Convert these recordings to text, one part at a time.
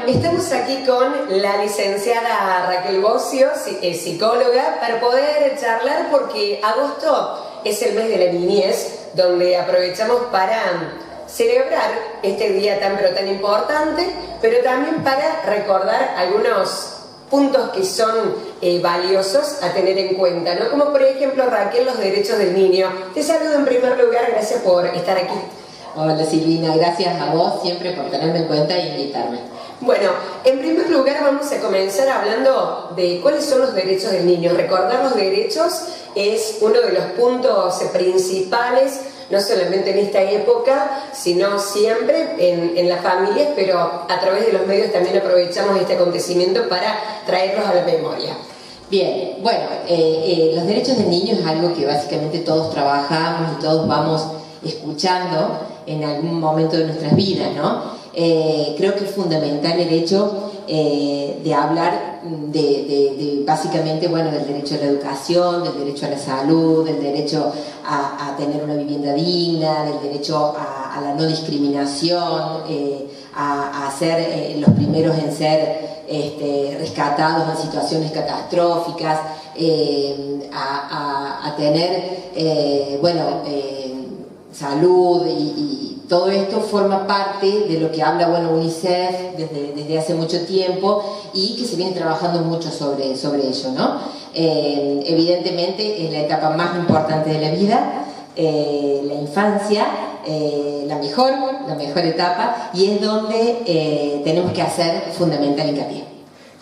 estamos aquí con la licenciada Raquel Bocio, psicóloga, para poder charlar porque agosto es el mes de la niñez, donde aprovechamos para celebrar este día tan pero tan importante, pero también para recordar algunos puntos que son valiosos a tener en cuenta, ¿no? Como por ejemplo, Raquel, los derechos del niño. Te saludo en primer lugar, gracias por estar aquí. Hola Silvina, gracias a vos siempre por tenerme en cuenta e invitarme. Bueno, en primer lugar vamos a comenzar hablando de cuáles son los derechos del niño. Recordar los derechos es uno de los puntos principales, no solamente en esta época, sino siempre en las familias, pero a través de los medios también aprovechamos este acontecimiento para traerlos a la memoria. Bien, bueno, los derechos del niño es algo que básicamente todos trabajamos y todos vamos escuchando en algún momento de nuestras vidas, ¿no? Creo que es fundamental el hecho de hablar de básicamente, bueno, del derecho a la educación, del derecho a la salud, del derecho a tener una vivienda digna, del derecho a la no discriminación, a ser los primeros en ser rescatados en situaciones catastróficas, a tener, salud y todo esto forma parte de lo que habla UNICEF desde hace mucho tiempo y que se viene trabajando mucho sobre ello, ¿no? Evidentemente es la etapa más importante de la vida, la infancia, la mejor etapa, y es donde tenemos que hacer fundamental hincapié.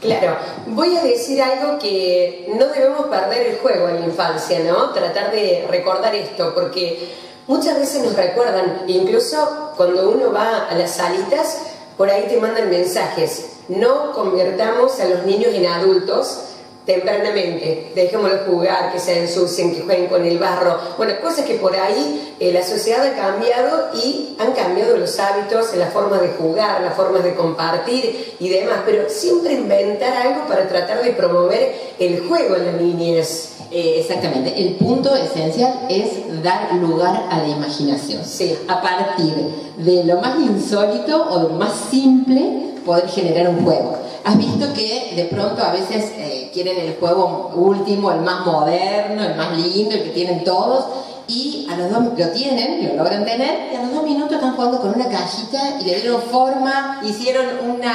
Claro, voy a decir algo que no debemos perder el juego en la infancia, ¿no? Tratar de recordar esto, porque muchas veces nos recuerdan, incluso cuando uno va a las salitas, por ahí te mandan mensajes. No convirtamos a los niños en adultos tempranamente, dejémoslos jugar, que se ensucien, que jueguen con el barro. Bueno, cosas que por ahí la sociedad ha cambiado y han cambiado los hábitos, las formas de jugar, las formas de compartir y demás, pero siempre inventar algo para tratar de promover el juego en la niñez. Exactamente, el punto esencial es dar lugar a la imaginación. Sí. A partir de lo más insólito o de lo más simple, poder generar un juego. Has visto que de pronto a veces quieren el juego último, el más moderno, el más lindo, el que tienen todos, y a los 2 lo tienen, lo logran tener, y a los 2 minutos están jugando con una cajita y le dieron forma, hicieron una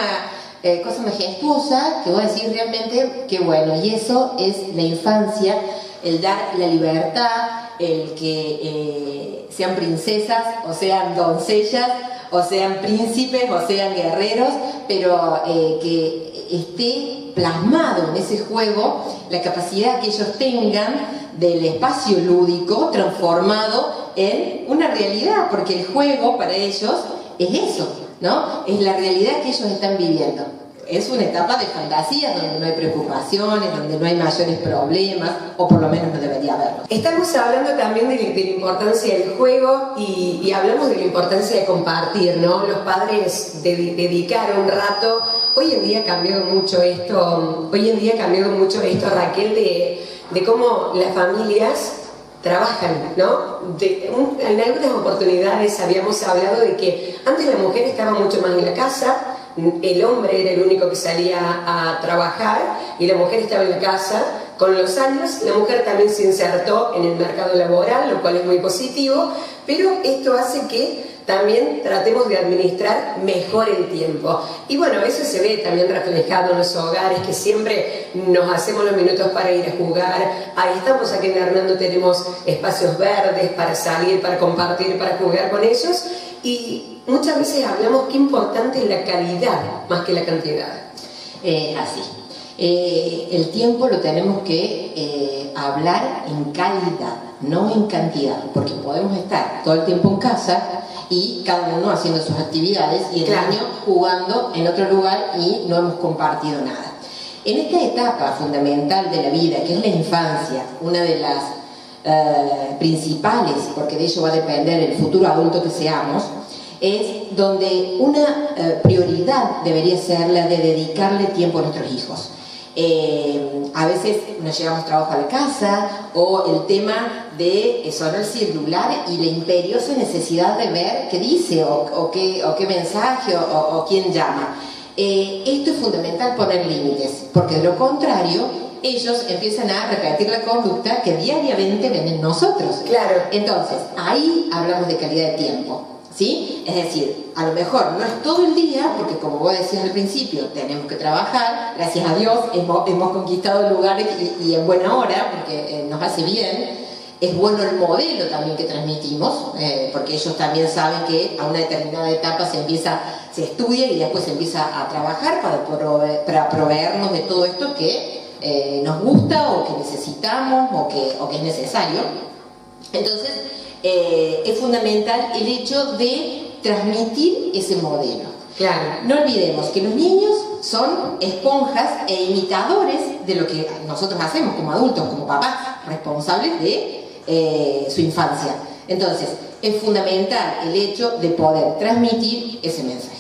cosa majestuosa que voy a decir realmente que bueno, y eso es la infancia, el dar la libertad, el que sean princesas o sean doncellas o sean príncipes o sean guerreros, pero que esté plasmado en ese juego la capacidad que ellos tengan del espacio lúdico transformado en una realidad, porque el juego para ellos es eso, ¿no? Es la realidad que ellos están viviendo. Es una etapa de fantasía donde no hay preocupaciones, donde no hay mayores problemas, o por lo menos no debería haberlo. Estamos hablando también de la importancia del juego y hablamos de la importancia de compartir, ¿no? Los padres dedicar un rato. Hoy en día ha cambiado mucho esto, Raquel, de cómo las familias trabajan, ¿no? En algunas oportunidades habíamos hablado de que antes la mujer estaba mucho más en la casa, el hombre era el único que salía a trabajar y la mujer estaba en la casa. Con los años la mujer también se insertó en el mercado laboral, lo cual es muy positivo, pero esto hace que también tratemos de administrar mejor el tiempo. Y bueno, eso se ve también reflejado en los hogares, que siempre nos hacemos los minutos para ir a jugar. Ahí estamos, aquí en Hernando tenemos espacios verdes para salir, para compartir, para jugar con ellos. Y muchas veces hablamos qué importante es la calidad más que la cantidad. Así. El tiempo lo tenemos que hablar en calidad, no en cantidad, porque podemos estar todo el tiempo en casa y cada uno haciendo sus actividades y el niño jugando en otro lugar y no hemos compartido nada. En esta etapa fundamental de la vida, que es la infancia, una de las principales, porque de ello va a depender el futuro adulto que seamos, es donde una prioridad debería ser la de dedicarle tiempo a nuestros hijos. A veces nos llevamos trabajo a la casa, o el tema de sonar el celular y la imperiosa necesidad de ver qué dice o qué mensaje o quién llama. esto es fundamental, poner límites, porque de lo contrario ellos empiezan a repetir la conducta que diariamente ven en nosotros. Claro. Entonces, ahí hablamos de calidad de tiempo, ¿sí? Es decir, a lo mejor no es todo el día, porque como vos decías al principio, tenemos que trabajar, gracias a Dios hemos conquistado lugares y en buena hora, porque nos hace bien. Es bueno el modelo también que transmitimos, porque ellos también saben que a una determinada etapa se estudia y después se empieza a trabajar para proveernos de todo esto que nos gusta o que necesitamos o que es necesario. Entonces, es fundamental el hecho de transmitir ese modelo. Claro. No olvidemos que los niños son esponjas e imitadores de lo que nosotros hacemos como adultos, como papás, responsables de su infancia. Entonces, es fundamental el hecho de poder transmitir ese mensaje.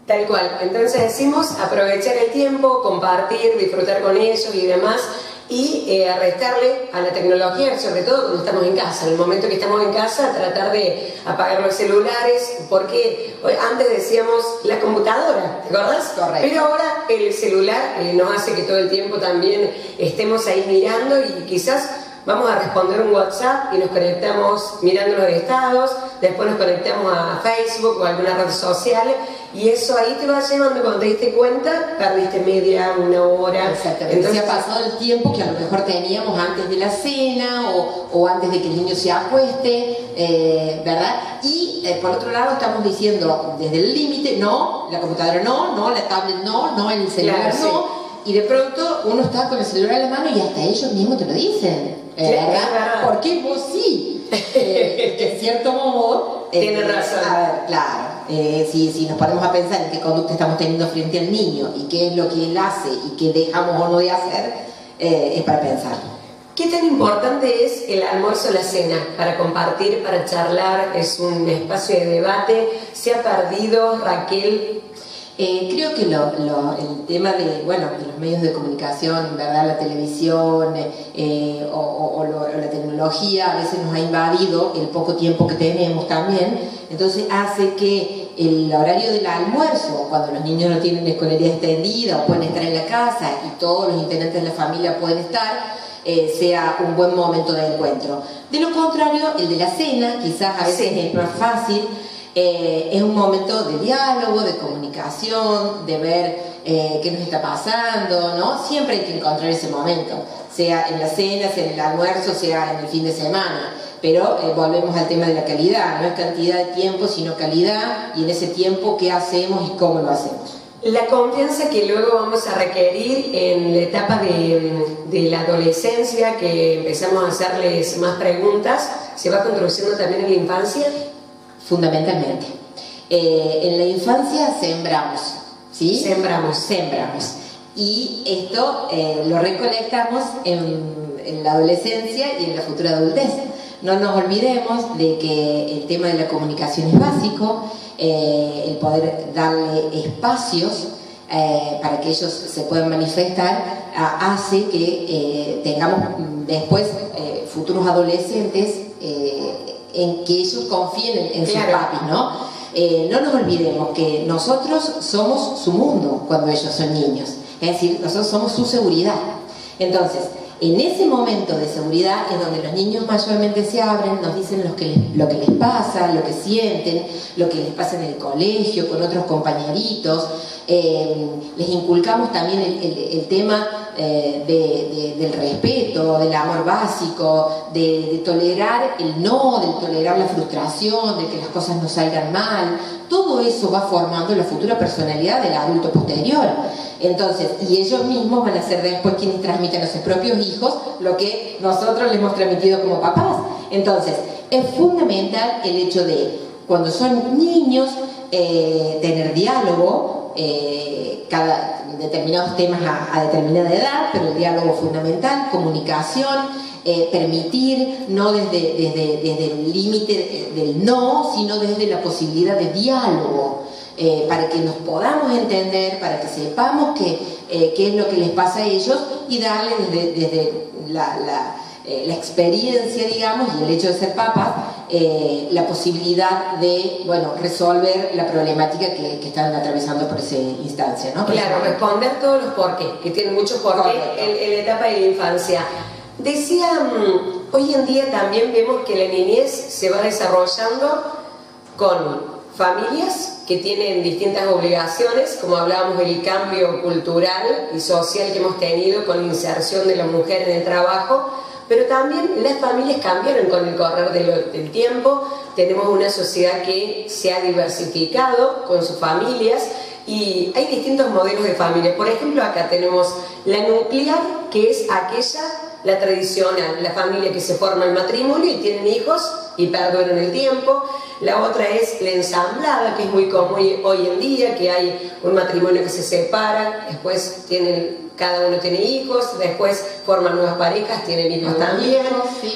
Tal cual. Entonces decimos aprovechar el tiempo, compartir, disfrutar con ellos y demás, y restarle a la tecnología, sobre todo cuando estamos en casa. En el momento que estamos en casa, tratar de apagar los celulares, porque antes decíamos la computadora, ¿te acordás? Correcto. Pero ahora el celular nos hace que todo el tiempo también estemos ahí mirando y quizás vamos a responder un WhatsApp y nos conectamos mirando los estados, después nos conectamos a Facebook o a alguna red social, y eso ahí te va llevando, cuando te diste cuenta, perdiste media, una hora. Exactamente. Entonces, se ha pasado el tiempo que a lo mejor teníamos antes de la cena o antes de que el niño se acueste, ¿verdad? Y por otro lado estamos diciendo desde el límite, no, la computadora no, la tablet no, el celular claro, no. sí. Y de pronto uno está con el celular en la mano y hasta ellos mismos te lo dicen, ¿verdad? ¿Por qué vos sí? Que en cierto modo... Tienes razón. A ver, claro, si nos ponemos a pensar en qué conducta estamos teniendo frente al niño y qué es lo que él hace y qué dejamos o no de hacer, es para pensar. ¿Qué tan importante es el almuerzo o la cena? Para compartir, para charlar, es un espacio de debate. ¿Se ha perdido, Raquel? Creo que el tema de los medios de comunicación, ¿verdad? La televisión o la tecnología a veces nos ha invadido el poco tiempo que tenemos también, entonces hace que el horario del almuerzo, cuando los niños no tienen escolaridad extendida o pueden estar en la casa y todos los integrantes de la familia pueden estar, sea un buen momento de encuentro. De lo contrario, el de la cena quizás a veces es más fácil. Es un momento de diálogo, de comunicación, de ver qué nos está pasando, ¿no? Siempre hay que encontrar ese momento, sea en la cena, sea en el almuerzo, sea en el fin de semana. Pero volvemos al tema de la calidad, no es cantidad de tiempo, sino calidad, y en ese tiempo qué hacemos y cómo lo hacemos. La confianza que luego vamos a requerir en la etapa de la adolescencia, que empezamos a hacerles más preguntas, ¿se va construyendo también en la infancia? Fundamentalmente. En la infancia sembramos, ¿sí? Sembramos. Y esto lo recolectamos en la adolescencia y en la futura adultez. No nos olvidemos de que el tema de la comunicación es básico, el poder darle espacios para que ellos se puedan manifestar, hace que tengamos después futuros adolescentes en que ellos confíen en sus papis, ¿no? No nos olvidemos que nosotros somos su mundo cuando ellos son niños, es decir, nosotros somos su seguridad. Entonces, en ese momento de seguridad es donde los niños mayormente se abren, nos dicen lo que les pasa, lo que sienten, lo que les pasa en el colegio, con otros compañeritos. Les inculcamos también el tema del respeto, del amor básico, de tolerar el no, de tolerar la frustración, de que las cosas no salgan mal. Todo eso va formando la futura personalidad del adulto posterior. Entonces, y ellos mismos van a ser después quienes transmiten a sus propios hijos lo que nosotros les hemos transmitido como papás. Entonces, es fundamental el hecho de, cuando son niños, tener diálogo, cada determinados temas a determinada edad, pero el diálogo fundamental, comunicación, permitir, no desde el límite del no, sino desde la posibilidad de diálogo, para que nos podamos entender, para que sepamos qué es lo que les pasa a ellos, y darles desde la experiencia, digamos, y el hecho de ser papás, la posibilidad de, bueno, resolver la problemática que están atravesando por esa instancia, ¿no? Claro, responder todos los porqués, que tienen muchos porqués en la etapa de la infancia. Decía, hoy en día también vemos que la niñez se va desarrollando con familias que tienen distintas obligaciones, como hablábamos del cambio cultural y social que hemos tenido con la inserción de la mujer en el trabajo, pero también las familias cambiaron con el correr del tiempo. Tenemos una sociedad que se ha diversificado con sus familias y hay distintos modelos de familia. Por ejemplo, acá tenemos la nuclear, que es aquella, la tradicional, la familia que se forma en matrimonio y tienen hijos y perduran el tiempo. La otra es la ensamblada, que es muy común hoy en día, que hay un matrimonio que se separa, después cada uno tiene hijos, después forman nuevas parejas, tienen hijos también,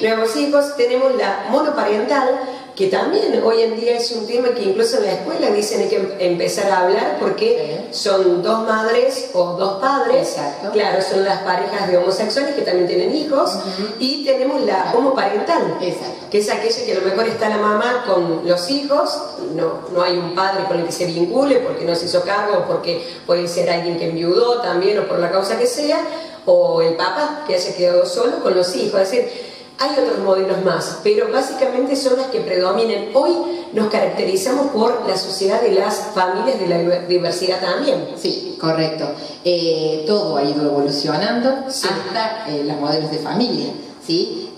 nuevos hijos. Tenemos la monoparental, que también hoy en día es un tema que incluso en la escuela dicen hay que empezar a hablar porque son dos madres o dos padres. Exacto. Claro, son las parejas de homosexuales que también tienen hijos. Y tenemos la homoparental, que es aquella que a lo mejor está la mamá con los hijos, no hay un padre con el que se vincule porque no se hizo cargo, o porque puede ser alguien que enviudó también o por la causa que sea, o el papá que haya quedado solo con los hijos. Es decir, hay otros modelos más, pero básicamente son las que predominan. Hoy nos caracterizamos por la sociedad de las familias de la diversidad también. Sí, correcto. Todo ha ido evolucionando hasta los modelos de familia, ¿sí?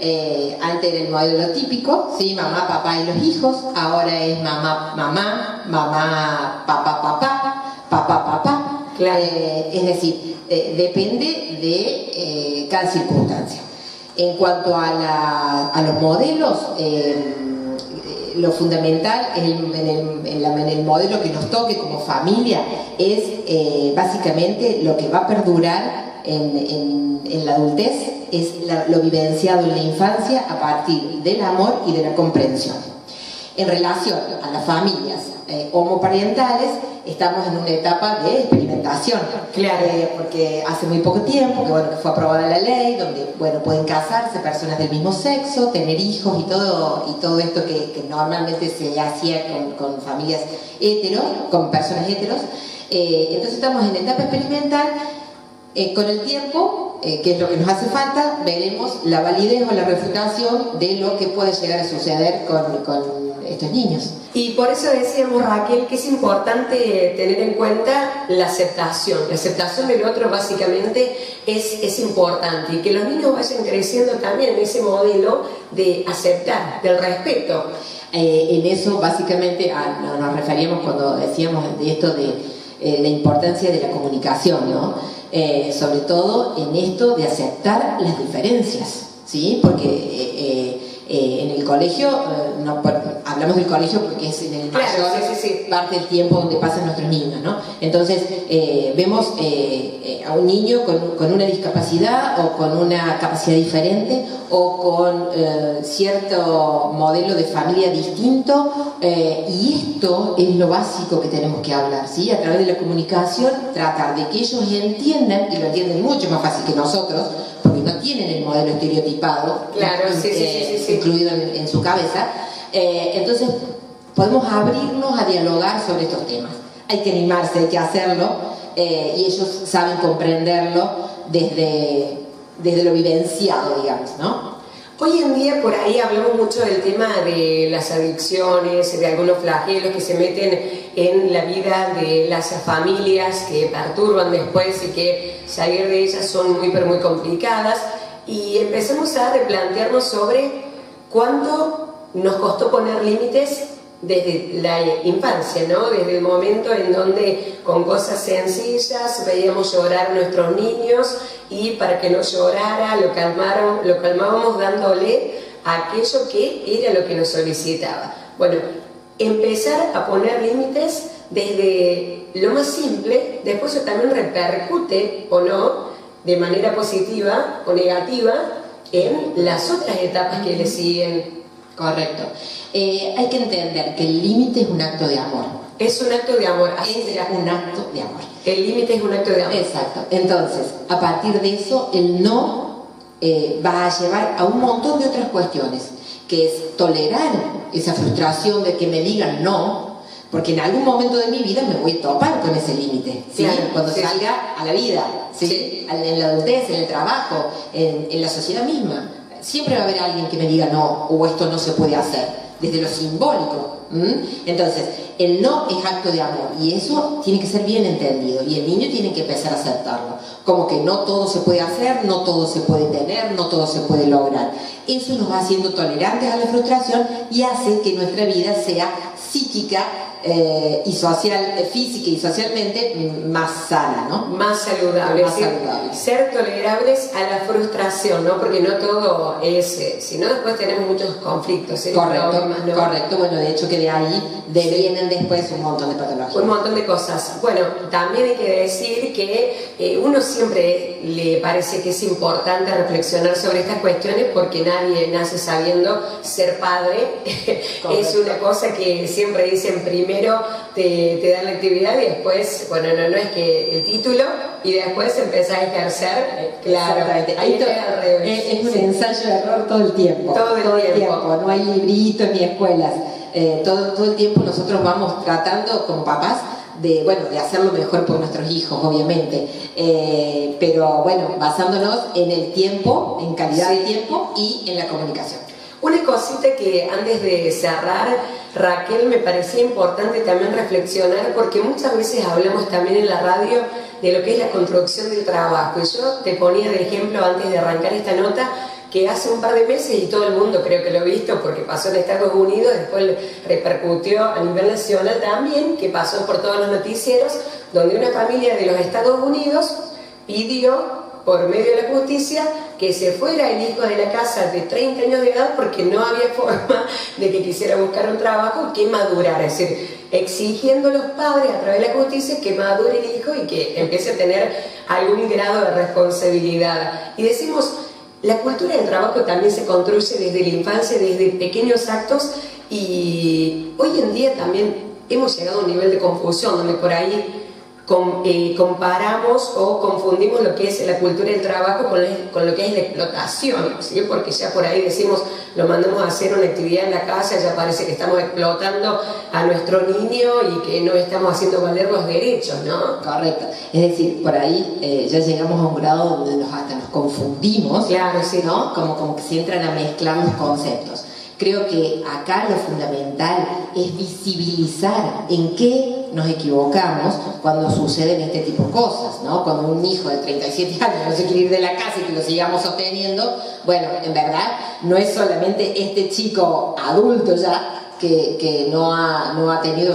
Antes era el modelo típico, ¿sí? Mamá, papá y los hijos. Ahora es mamá, mamá, mamá, papá, papá, papá, papá. Claro. Es decir, depende de cada circunstancia. En cuanto a los modelos, lo fundamental en el modelo que nos toque como familia es básicamente lo que va a perdurar en la adultez, es lo vivenciado en la infancia a partir del amor y de la comprensión. En relación a las familias homoparentales, estamos en una etapa de experimentación, claro. Porque hace muy poco tiempo que fue aprobada la ley donde pueden casarse personas del mismo sexo, tener hijos y todo esto que normalmente se hacía con familias heteros, con personas heteros. Entonces estamos en la etapa experimental. Con el tiempo, que es lo que nos hace falta, veremos la validez o la refutación de lo que puede llegar a suceder con estos niños. Y por eso decíamos, Raquel, que es importante tener en cuenta la aceptación. La aceptación del otro básicamente es importante, y que los niños vayan creciendo también en ese modelo de aceptar, del respeto. En eso básicamente nos referíamos cuando decíamos de esto de la importancia de la comunicación, ¿no? Sobre todo en esto de aceptar las diferencias, ¿sí? Porque en el colegio, hablamos del colegio porque es en el mayor parte del tiempo donde pasan nuestros niños, ¿no? Entonces vemos a un niño con una discapacidad o con una capacidad diferente o con cierto modelo de familia distinto, y esto es lo básico que tenemos que hablar, ¿sí? A través de la comunicación, tratar de que ellos entiendan, y lo entienden mucho más fácil que nosotros, porque no tienen el modelo estereotipado, claro, incluido en su cabeza. Entonces podemos abrirnos a dialogar sobre estos temas. Hay que animarse, hay que hacerlo, y ellos saben comprenderlo desde lo vivenciado, digamos, ¿no? Hoy en día por ahí hablamos mucho del tema de las adicciones, de algunos flagelos que se meten en la vida de las familias, que perturban después y que salir de ellas son muy pero muy complicadas, y empezamos a replantearnos sobre cuándo nos costó poner límites desde la infancia, ¿no? Desde el momento en donde con cosas sencillas veíamos llorar a nuestros niños, y para que no llorara lo calmábamos dándole aquello que era lo que nos solicitaba. Bueno, empezar a poner límites desde lo más simple, después eso también repercute o no, de manera positiva o negativa, en las otras etapas que le siguen. Correcto. Hay que entender que el límite es un acto de amor. Es un acto de amor. Un acto de amor. El límite es un acto de amor. Exacto. Entonces, a partir de eso, el no va a llevar a un montón de otras cuestiones, que es tolerar esa frustración de que me digan no, porque en algún momento de mi vida me voy a topar con ese límite, ¿sí? Claro, Cuando sí. salga a la vida, ¿sí? Sí. En la adultez, en el trabajo, en la sociedad misma, siempre va a haber alguien que me diga no, o esto no se puede hacer, desde lo simbólico. Entonces, el no es acto de amor, y eso tiene que ser bien entendido, y el niño tiene que empezar a aceptarlo, como que no todo se puede hacer, no todo se puede tener, no todo se puede lograr. Eso nos va haciendo tolerantes a la frustración y hace que nuestra vida sea psíquica y social, física y socialmente más sana, ¿no? Más saludable, Más sí. saludable. Ser tolerables a la frustración, ¿no? Porque no todo es, si no después tenemos muchos conflictos, Correcto, problemas, ¿no? correcto. Bueno, de hecho que de ahí devienen después un montón de patologías. Un montón de cosas. Bueno, también hay que decir que uno siempre le parece que es importante reflexionar sobre estas cuestiones porque nadie nace sabiendo ser padre. Es una cosa que siempre dicen primero te dan la actividad y después, bueno, no es que el título y después empezás a ejercer. Claro, ahí al revés. Es un ensayo de error todo el tiempo. Todo el tiempo. No hay libritos ni escuelas. Todo el tiempo nosotros vamos tratando como papás de hacer lo mejor por nuestros hijos, obviamente, pero bueno, basándonos en el tiempo, en calidad de tiempo y en la comunicación. Una cosita que antes de cerrar, Raquel, me parecía importante también reflexionar, porque muchas veces hablamos también en la radio de lo que es la construcción del trabajo, y yo te ponía de ejemplo antes de arrancar esta nota que hace un par de meses, y todo el mundo creo que lo ha visto porque pasó en Estados Unidos, después repercutió a nivel nacional también, que pasó por todos los noticieros, donde una familia de los Estados Unidos pidió por medio de la justicia que se fuera el hijo de la casa de 30 años de edad porque no había forma de que quisiera buscar un trabajo que madurara, es decir, exigiendo a los padres a través de la justicia que madure el hijo y que empiece a tener algún grado de responsabilidad. Y decimos, la cultura del trabajo también se construye desde la infancia, desde pequeños actos, y hoy en día también hemos llegado a un nivel de confusión donde por ahí comparamos o confundimos lo que es la cultura del trabajo con lo que es la explotación, ¿sí? Porque ya por ahí decimos, lo mandamos a hacer una actividad en la casa, ya parece que estamos explotando a nuestro niño y que no estamos haciendo valer los derechos, ¿no? Correcto. Es decir, por ahí ya llegamos a un grado donde hasta nos confundimos, claro, sí, ¿no? Como que se entran a mezclar los conceptos. Creo que acá lo fundamental es visibilizar en qué nos equivocamos cuando suceden este tipo de cosas, ¿no? Cuando un hijo de 37 años no se quiere ir de la casa y que lo sigamos sosteniendo, bueno, en verdad no es solamente este chico adulto ya que no ha tenido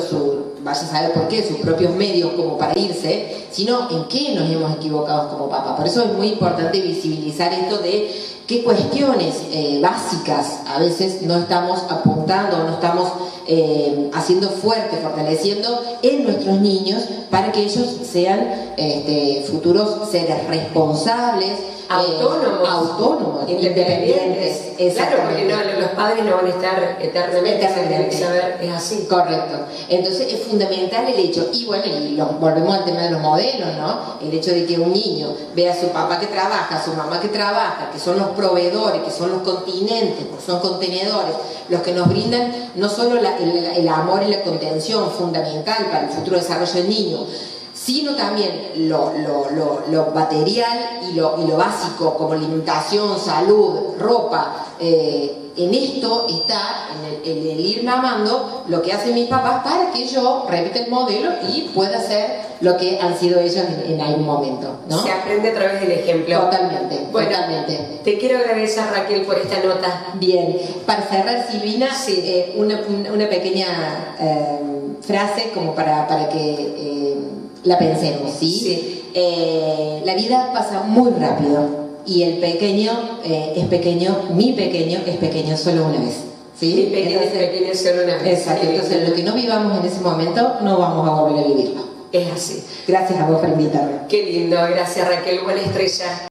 vaya a saber por qué, sus propios medios como para irse, sino en qué nos hemos equivocado como papá. Por eso es muy importante visibilizar esto de qué cuestiones básicas a veces no estamos apuntando o no estamos haciendo fuerte, fortaleciendo en nuestros niños para que ellos sean futuros seres responsables, autónomos, independientes. Claro, porque los padres no van a estar eternamente. Saber, es así. Correcto. Entonces es fundamental el hecho, y bueno, volvemos al tema de los modelos, ¿no? El hecho de que un niño vea a su papá que trabaja, a su mamá que trabaja, que son los proveedores, que son los continentes, que son contenedores, los que nos brindan no solo el amor y la contención fundamental para el futuro desarrollo del niño, sino también lo material y lo básico como alimentación, salud, ropa. En esto está, en el ir mamando, lo que hacen mis papás para que yo repita el modelo y pueda ser lo que han sido ellos en algún momento, ¿no? Se aprende a través del ejemplo. Totalmente, bueno, totalmente. Te quiero agradecer, Raquel, por esta nota. Bien, para cerrar, Silvina, sí. Una pequeña frase como para que la pensemos, ¿sí? Sí. La vida pasa muy rápido y el pequeño es pequeño, mi pequeño es pequeño solo una vez, ¿sí? Mi pequeño es pequeño solo una vez. Exacto, entonces lo que no vivamos en ese momento no vamos a volver a vivirlo. Es así. Gracias a vos por invitarme. Qué lindo, gracias, Raquel, buena estrella.